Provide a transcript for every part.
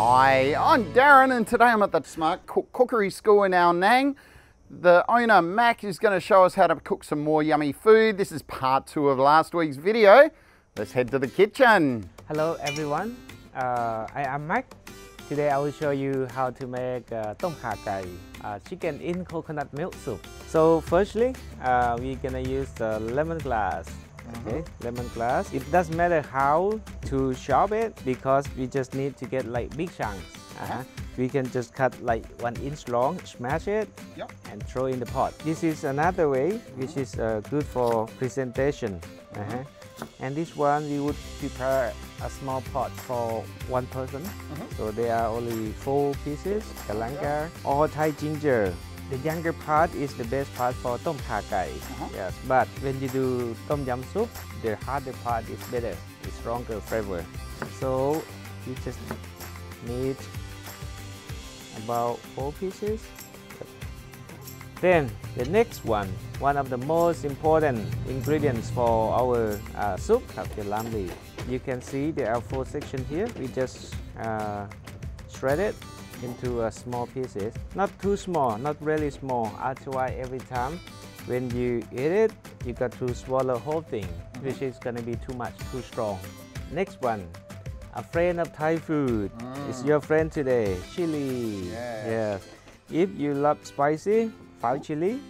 Hi, I'm Darren and today I'm at the Smart Cookery School in Ao Nang. The owner, Mac, is going to show us how to cook some more yummy food. This is part 2 of last week's video. Let's head to the kitchen. Hello everyone, I am Mac. Today I will show you how to make Tom Kha Gai, chicken in coconut milk soup. So firstly, we're gonna use the lemongrass. Okay, lemongrass. It doesn't matter how to chop it because we just need to get like big chunks. We can just cut like 1 inch long, smash it, and throw in the pot. This is another way which is good for presentation. And this one we would prepare a small pot for 1 person. So there are only 4 pieces, galangal or Thai ginger. The younger part is the best part for Tom Kha Gai. Yes, but when you do Tom Yum soup, the harder part is better, it's stronger flavor. So you just need about 4 pieces. Then the next one of the most important ingredients for our soup, khao lam leaf. You can see there are 4 sections here. We just shred it into small pieces, not too small, not really small. Otherwise, every time when you eat it, you got to swallow the whole thing, which is gonna be too much, too strong. Next one, a friend of Thai food is your friend today, chili. Yes. If you love spicy, 5 chili,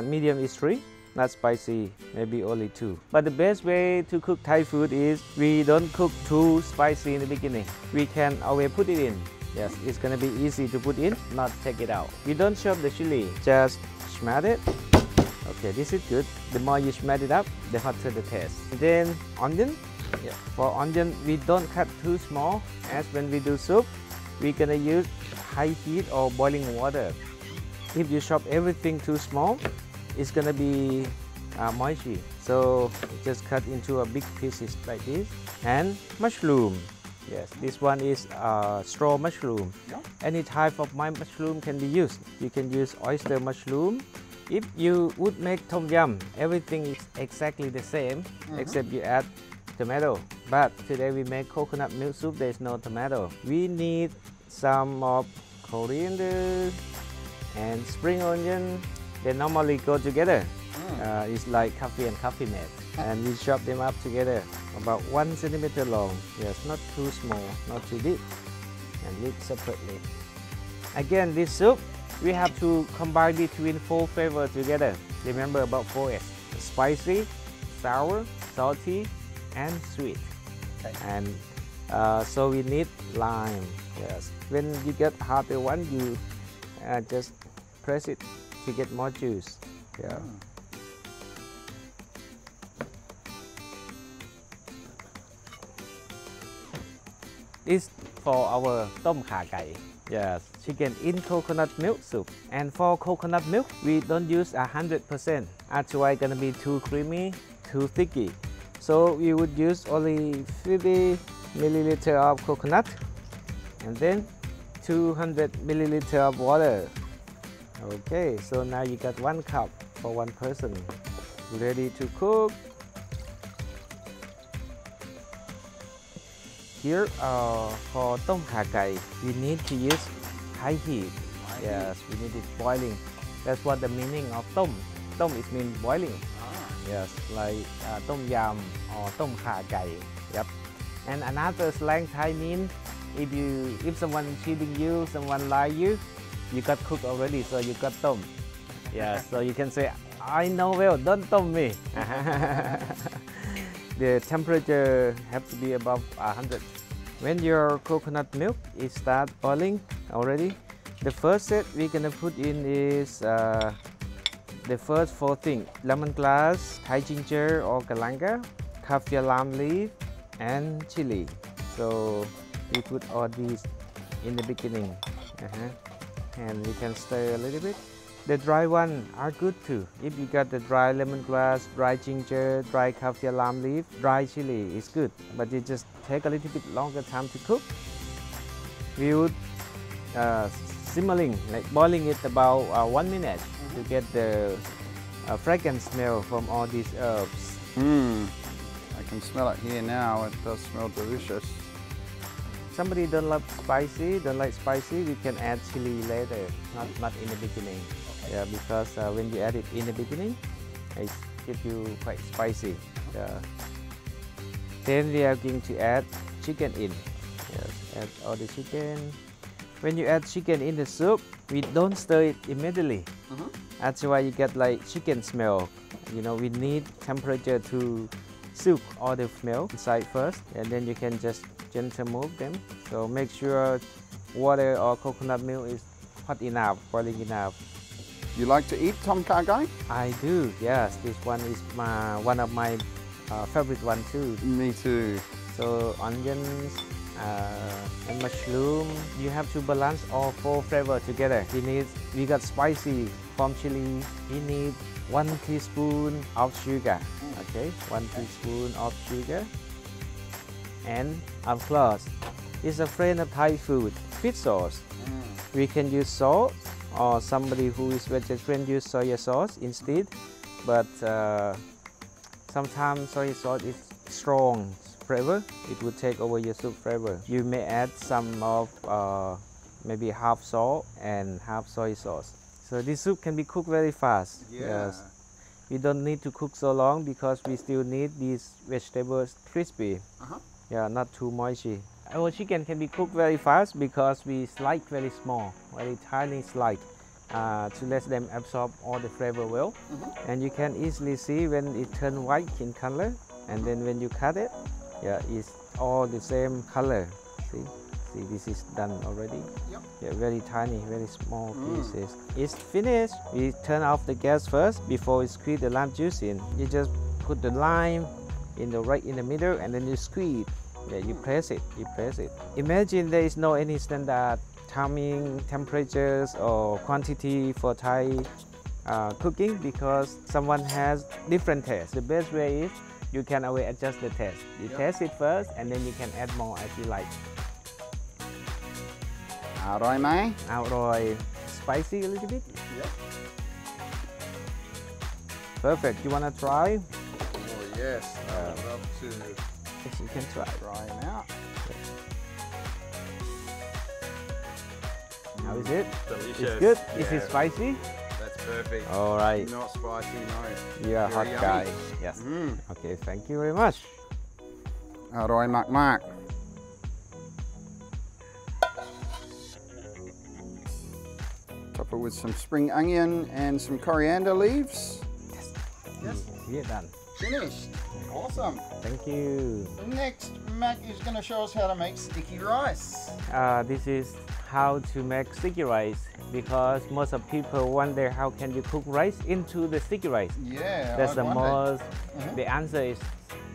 medium is 3, not spicy, maybe only 2. But the best way to cook Thai food is we don't cook too spicy in the beginning. We can always put it in. Yes, it's gonna be easy to put in, not take it out. You don't chop the chili, just smash it. Okay, this is good. The more you smash it up, the hotter the taste. And then onion. For onion, we don't cut too small. As when we do soup, we're gonna use high heat or boiling water. If you chop everything too small, it's gonna be moisty. So just cut into a big pieces like this. And mushroom. Yes, this one is straw mushroom. Any type of mushroom can be used. You can use oyster mushroom. If you would make tom yum, everything is exactly the same except you add tomato. But today we make coconut milk soup, there is no tomato. We need some of coriander and spring onion. They normally go together. It's like coffee and coffee mate. And we chop them up together, about 1 centimeter long. Yes, not too small, not too deep, and leave separately. Again, this soup, we have to combine between 4 flavors together. Remember about 4S: spicy, sour, salty, and sweet. And so we need lime. Yes, when you get harder one, you just press it to get more juice. It's for our Tom Kha Gai. Yes, chicken in coconut milk soup. And for coconut milk, we don't use 100%. Otherwise, gonna be too creamy, too thicky. So we would use only 50 milliliter of coconut, and then 200 milliliter of water. Okay, so now you got 1 cup for 1 person. Ready to cook. Here for Tom Kha Gai, we need to use high heat. Yes, we need it boiling. That's what the meaning of tom. Tom is mean boiling. Yes, like Tom Yum or Tom Kha Gai. Yep. And another slang Thai mean if someone cheating you, someone lie you got cooked already, so you got tom. Yeah, so you can say, I know well, don't tom me. The temperature have to be above 100. When your coconut milk is start boiling already, the first set we're gonna put in is the first 4 things: lemongrass, Thai ginger or galangal, khao lam leaf, and chili. So we put all these in the beginning, and we can stir a little bit. The dry one are good too. If you got the dry lemongrass, dry ginger, dry khao lam leaf, dry chili is good. But you just take a little bit longer time to cook. We would simmering, like boiling it about 1 minute to get the fragrant smell from all these herbs. I can smell it here now. It does smell delicious. somebody don't like spicy, we can add chili later, not in the beginning. Yeah, because when you add it in the beginning, it gives you quite spicy. Then we are going to add chicken in. Yes, add all the chicken. When you add chicken in the soup, we don't stir it immediately. That's why you get like chicken smell. You know, we need temperature to soak all the smell inside first, and then you can just gently move them. So make sure water or coconut milk is hot enough, boiling enough. You like to eat tom kha gai? I do, yes. This one is one of my favorite one too. Me too. So onions and mushroom. You have to balance all 4 flavors together. We got spicy from chili. We need 1 teaspoon of sugar. Okay, 1 teaspoon of sugar. And of course, it's a friend of Thai food, fish sauce. We can use salt, or somebody who is vegetarian use soy sauce instead. But sometimes soy sauce is strong flavor. It would take over your soup flavor. You may add some of maybe half salt and half soy sauce. So this soup can be cooked very fast. Yeah. Yes. We don't need to cook so long because we still need these vegetables crispy. Yeah, not too moisty. Our chicken can be cooked very fast because we slice very small, very tiny slice to let them absorb all the flavor well. And you can easily see when it turns white in color, and then when you cut it, yeah, it's all the same color. See, this is done already. Yeah, very tiny, very small pieces. It's finished. We turn off the gas first before we squeeze the lime juice in. You just put the lime right in the middle, and then you squeeze. Yeah, you press it. Imagine there is no any standard timing, temperatures or quantity for Thai cooking because someone has different taste. The best way is you can always adjust the taste. You taste it first, and then you can add more as you like. อร่อยไหม Spicy a little bit. Perfect. You wanna try? Oh yes, I'd love to. Yes, you can try. Try them out. How is it? Delicious. It's good. Yeah. Is it spicy? That's perfect. All right. Not spicy, no. You are a hot Very guy. yummy. Yes. Okay. Thank you very much. อร่อยมากๆ Top it with some spring onion and some coriander leaves. Yes. We're done. Finished. Awesome. Thank you. Next, Mac is going to show us how to make sticky rice. This is how to make sticky rice because most of people wonder how can you cook rice into the sticky rice. Yeah, That's the most. The answer is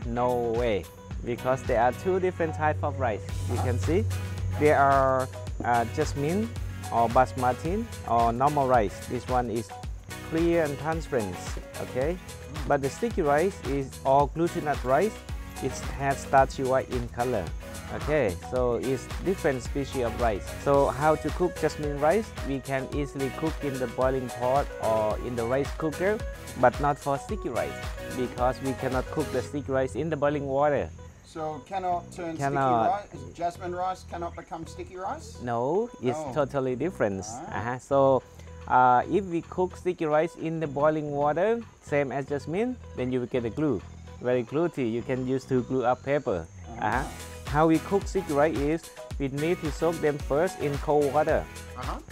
no way because there are 2 different types of rice. You can see there are jasmine or basmati or normal rice. This one is clear and transparent. Okay. But the sticky rice is all glutinous rice. It has starchy white in color. Okay, so it's different species of rice. So how to cook jasmine rice? We can easily cook in the boiling pot or in the rice cooker, but not for sticky rice because we cannot cook the sticky rice in the boiling water. So cannot turn sticky rice? Jasmine rice cannot become sticky rice? No, it's totally different. So if we cook sticky rice in the boiling water, same as jasmine, then you will get a glue. Very gluey. You can use to glue up paper. How we cook sticky rice is we need to soak them first in cold water.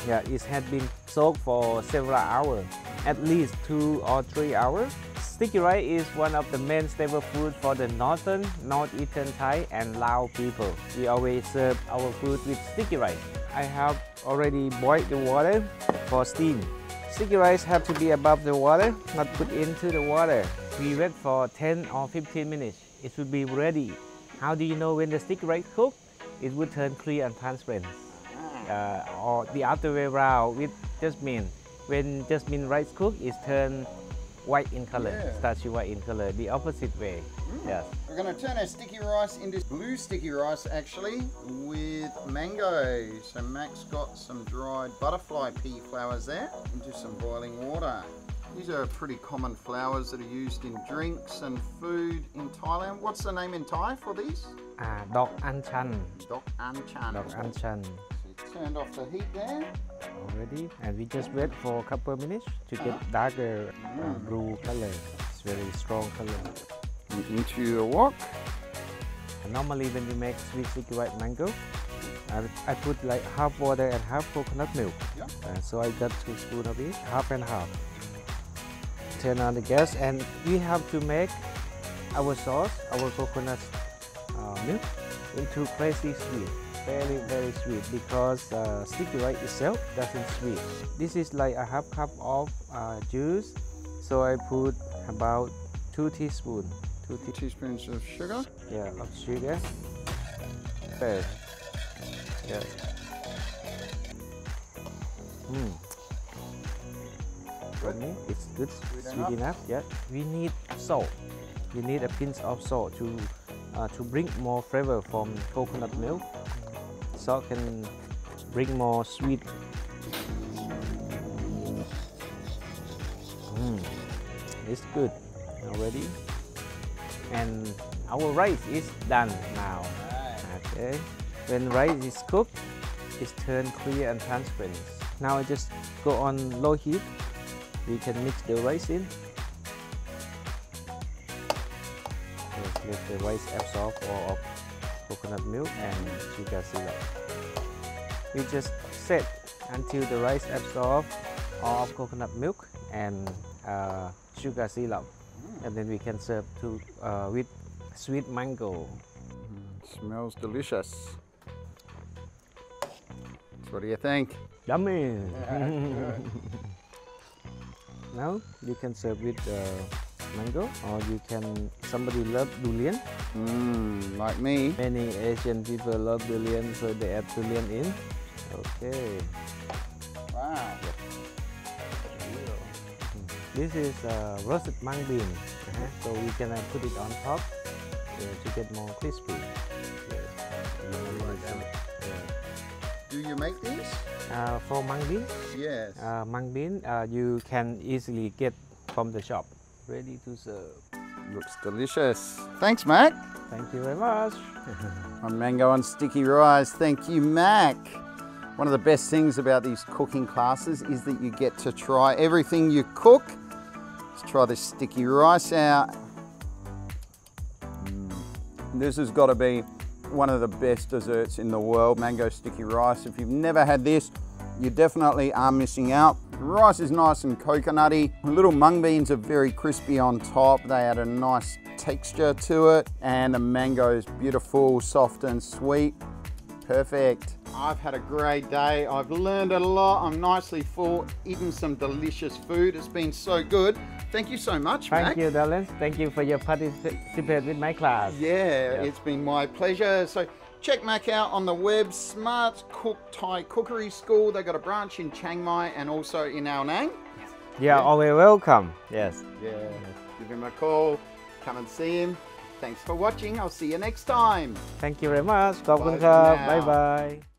Yeah, it has been soaked for several hours, at least 2 or 3 hours. Sticky rice is one of the main staple food for the northeastern Thai and Lao people. We always serve our food with sticky rice. I have already boiled the water for steam. Sticky rice have to be above the water, not put into the water. We wait for 10 or 15 minutes. It will be ready. How do you know when the sticky rice cook? It will turn clear and transparent. Or the other way around with jasmine. When jasmine rice cook, it turn white in color, starchy white in color. The opposite way. Yes. We're going to turn our sticky rice into blue sticky rice actually with mango. So Mac's got some dried butterfly pea flowers there into some boiling water. These are pretty common flowers that are used in drinks and food in Thailand. What's the name in Thai for these? Dok An Chan. Dok An Chan. Dok An Chan. So you turned off the heat there. Already, and we just wait for a couple of minutes to get darker blue color. It's very strong color. And into your wok. And normally when we make sweet sticky white mango, I put like half water and half coconut milk. Yeah. So I got 2 spoons of it, half and half. Turn on the gas, and we have to make our sauce, our coconut milk, into crazy sweet. Very, very sweet, because sticky rice itself doesn't sweet. This is like a half cup of juice, so I put about 2 teaspoons. 2 teaspoons of sugar. Yeah, of sugar. Okay. Yeah. For me, it's good, sweet enough. Yeah. We need salt. We need a pinch of salt to bring more flavor from coconut milk. Salt can bring more sweet. It's good already. And our rice is done now. Okay. When rice is cooked, it's turned clear and transparent. Now I just go on low heat. We can mix the rice in. Just let the rice absorb all of coconut milk and sugar syrup. We just set until the rice absorbs all of coconut milk and sugar syrup, and then we can serve with sweet mango. Smells delicious. So what do you think? Yummy! Now you can serve with mango, or you can. Somebody love durian. Like me. Many Asian people love durian, so they add durian in. Okay. Wow. This is roasted mung bean, so we can put it on top to get more crispy. Do you make these? For mung bean? Yes. Mung bean you can easily get from the shop, ready to serve. Looks delicious. Thanks, Mac. Thank you very much. On mango on sticky rice. Thank you, Mac. One of the best things about these cooking classes is that you get to try everything you cook. Let's try this sticky rice out. This has got to be one of the best desserts in the world, mango sticky rice. If you've never had this, you definitely are missing out. The rice is nice and coconutty. The little mung beans are very crispy on top. They add a nice texture to it. And the mango is beautiful, soft and sweet. Perfect. I've had a great day. I've learned a lot. I'm nicely full, eaten some delicious food. It's been so good. Thank you so much, Mac. Thank you, Darren. Thank you for your participation with my class. Yeah, it's been my pleasure. So check Mac out on the web, Smart Cook Thai Cookery School. They've got a branch in Chiang Mai and also in Ao Nang. Yeah, always welcome. Yes. Yeah, give him a call. Come and see him. Thanks for watching. I'll see you next time. Thank you very much. ขอบคุณ Bye ครับ for now. Bye bye.